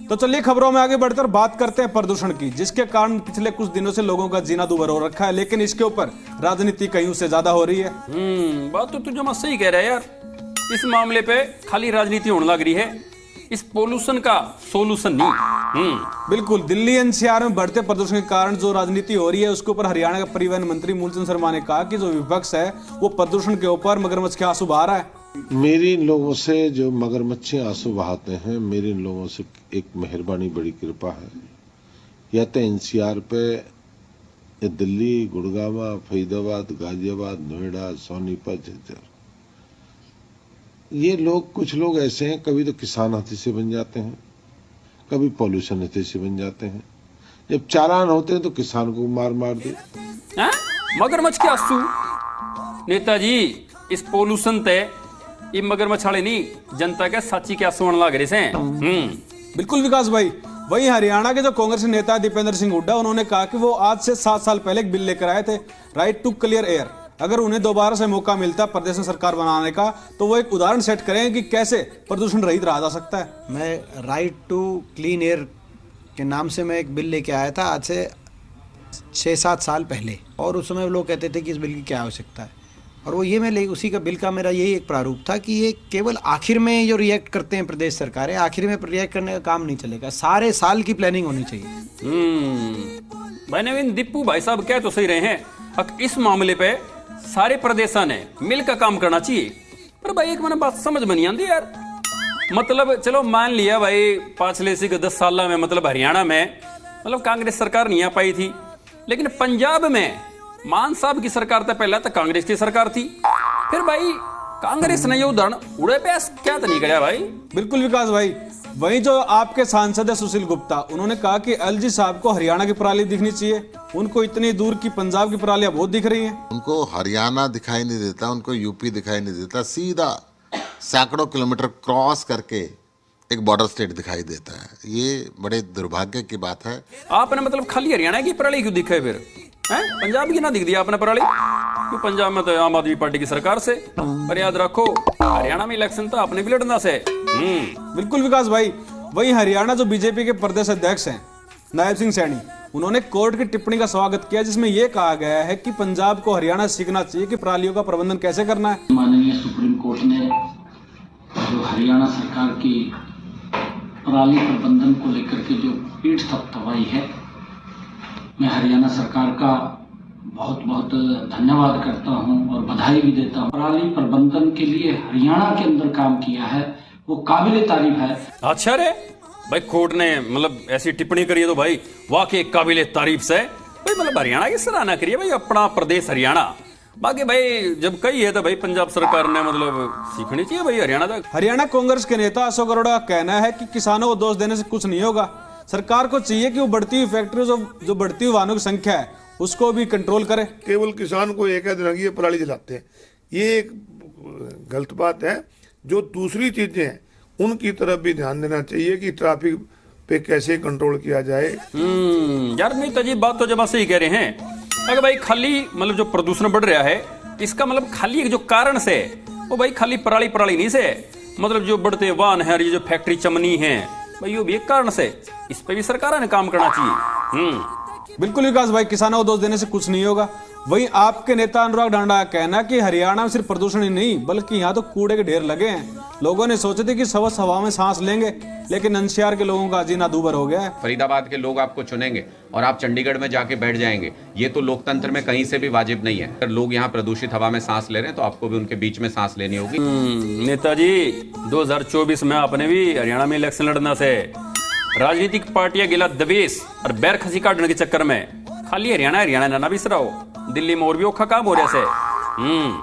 तो चलिए खबरों में आगे बढ़कर बात करते हैं प्रदूषण की, जिसके कारण पिछले कुछ दिनों से लोगों का जीना दूभर हो रखा है, लेकिन इसके ऊपर राजनीति कहीं से ज्यादा हो रही है। बात तो तू जमा सही कह रहा है यार। इस मामले पे खाली राजनीति होने लग रही है, इस पोल्यूशन का सोल्यूशन नहीं। बिल्कुल, दिल्ली एनसीआर में बढ़ते प्रदूषण के कारण जो राजनीति हो रही है उसके ऊपर हरियाणा का परिवहन मंत्री मूलचंद शर्मा ने कहा कि जो विपक्ष है वो प्रदूषण के ऊपर मगरमच्छ के आंसू बहा रहा है। मेरी इन लोगों से जो मगरमच्छे आंसू बहाते हैं, मेरी इन लोगों से एक मेहरबानी, बड़ी कृपा है। या तो एनसीआर पे या दिल्ली, गुड़गांव, फरीदाबाद, गाजियाबाद, नोएडा, सोनीपत, झज्जर, ये लोग, कुछ लोग ऐसे हैं, कभी तो किसान हाथी से बन जाते हैं, कभी पॉल्यूशन हाथी से बन जाते हैं। जब चालान होते हैं तो किसान को मार दे। मगरमच्छ के आंसू नेताजी, इस पोल्यूशन ते ये मगरमच्छ वाले नहीं, जनता के साची के आंसू लग रहे हैं। बिल्कुल विकास भाई, वहीं हरियाणा के जो कांग्रेस नेता दीपेंद्र सिंह हुड्डा, उन्होंने कहा कि वो आज से 7 साल पहले एक बिल लेकर आए थे, राइट टू क्लियर एयर। अगर उन्हें दोबारा से मौका मिलता प्रदेश में सरकार बनाने का, तो वो एक उदाहरण सेट करेंगे कि कैसे प्रदूषण रहित रहा जा सकता है। मैं राइट टू क्लीन एयर के नाम से मैं एक बिल लेके आया था आज से 6-7 साल पहले, और उस समय लोग कहते थे कि इस बिल की क्या आवश्यकता है, और वो ये मैं उसी का बिल का मेरा यही एक प्रारूप था कि ये केवल आखिर में जो रिएक्ट करते हैं प्रदेश सरकारें, आखिर में रिएक्ट करने का काम नहीं चलेगा, सारे साल की प्लानिंग होनी चाहिए। भाई नवीन, दीपू भाई साहब कह तो सही रहे हैं, इस मामले पे सारे प्रदेशों ने मिलकर काम करना चाहिए। पर भाई एक मैंने बात समझ में नहीं आती यार, मतलब चलो मान लिया भाई पिछले 10 साल में, मतलब हरियाणा में मतलब कांग्रेस सरकार नहीं आ पाई थी, लेकिन पंजाब में मान साहब की सरकार था, पहला तो कांग्रेस की सरकार थी, फिर भाई कांग्रेस ने ये उदाहरण उड़े पे क्या तो नहीं कराया भाई। बिल्कुल विकास भाई, वहीं जो आपके सांसद है सुशील गुप्ता, उन्होंने कहा कि एलजी साहब को हरियाणा की पराली दिखनी चाहिए, उनको इतनी दूर की पंजाब की परालियां बहुत दिख रही हैं। उनको हरियाणा दिखाई नहीं देता, उनको यूपी दिखाई नहीं देता, सीधा सैकड़ों किलोमीटर क्रॉस करके एक बॉर्डर स्टेट दिखाई देता है। ये बड़े दुर्भाग्य की बात है। आपने मतलब खाली हरियाणा की पराली क्यों दिखाई फिर, पंजाब की ना दिख दिया आपने पराली क्यों? पंजाब में तो आम आदमी पार्टी की सरकार से, पर याद रखो हरियाणा में इलेक्शन तो आपने भी लड़ना से। बिल्कुल विकास भाई, वहीं हरियाणा जो बीजेपी के प्रदेश अध्यक्ष हैं नायब सिंह सैनी, उन्होंने कोर्ट की टिप्पणी का स्वागत किया, जिसमें यह कहा गया है कि पंजाब को हरियाणा सीखना चाहिए कि परालियों का प्रबंधन कैसे करना है। माननीय सुप्रीम कोर्ट ने जो हरियाणा सरकार की पराली प्रबंधन को लेकर के जो पीठ थपथपाई है, मैं हरियाणा सरकार का बहुत बहुत धन्यवाद करता हूं और बधाई भी देता हूं। पराली प्रबंधन के लिए हरियाणा के अंदर काम किया है, वो काबिले तारीफ है। अच्छा रे भाई, कोर्ट ने मतलब ऐसी टिप्पणी करी है तो भाई वाकई काबिले तारीफ से भाई, मतलब हरियाणा की सराहना करिए भाई, अपना प्रदेश हरियाणा। बाकी भाई जब कही है तो भाई पंजाब सरकार ने मतलब सीखनी चाहिए भाई हरियाणा तक। हरियाणा कांग्रेस के नेता अशोक अरोड़ा का कहना है कि किसानों को दोष देने से कुछ नहीं होगा, सरकार को चाहिए कि वो बढ़ती हुई फैक्ट्री, जो बढ़ती हुई वाहनों की संख्या है, उसको भी कंट्रोल करे। केवल किसान को एक है पराली जलाते हैं, ये एक गलत बात है। जो दूसरी चीजें हैं उनकी तरफ भी ध्यान देना चाहिए कि ट्रैफिक पे कैसे कंट्रोल किया जाए। यार नहीं तजी, बात तो जब सही कह रहे हैं। अगर भाई खाली मतलब जो प्रदूषण बढ़ रहा है, इसका मतलब खाली एक जो कारण से वो भाई खाली पराली नहीं से, मतलब जो बढ़ते वाहन है, ये जो फैक्ट्री चमनी है भाई, वो भी एक कारण से, इस पे भी सरकार ने काम करना चाहिए। बिल्कुल विकास भाई, किसानों को दोष देने से कुछ नहीं होगा। वहीं आपके नेता अनुराग ढांडा का कहना है कि हरियाणा में सिर्फ प्रदूषण ही नहीं, बल्कि यहाँ तो कूड़े के ढेर लगे हैं। लोगों ने सोचे थे कि स्वच्छ हवा में सांस लेंगे, लेकिन एनसीआर के लोगों का जीना दूभर हो गया है। फरीदाबाद के लोग आपको चुनेंगे और आप चंडीगढ़ में जाके बैठ जाएंगे, ये तो लोकतंत्र में कहीं से भी वाजिब नहीं है। अगर लोग यहाँ प्रदूषित हवा में सांस ले रहे हैं तो आपको भी उनके बीच में सांस लेनी होगी। नेताजी 2024 में आपने भी हरियाणा में इलेक्शन लड़ना से, राजनीतिक पार्टियां गिला दवेश और बैर खसी काटने के चक्कर में खाली हरियाणा ना बिसराओ, दिल्ली में और भी औखा काम हो रहा है।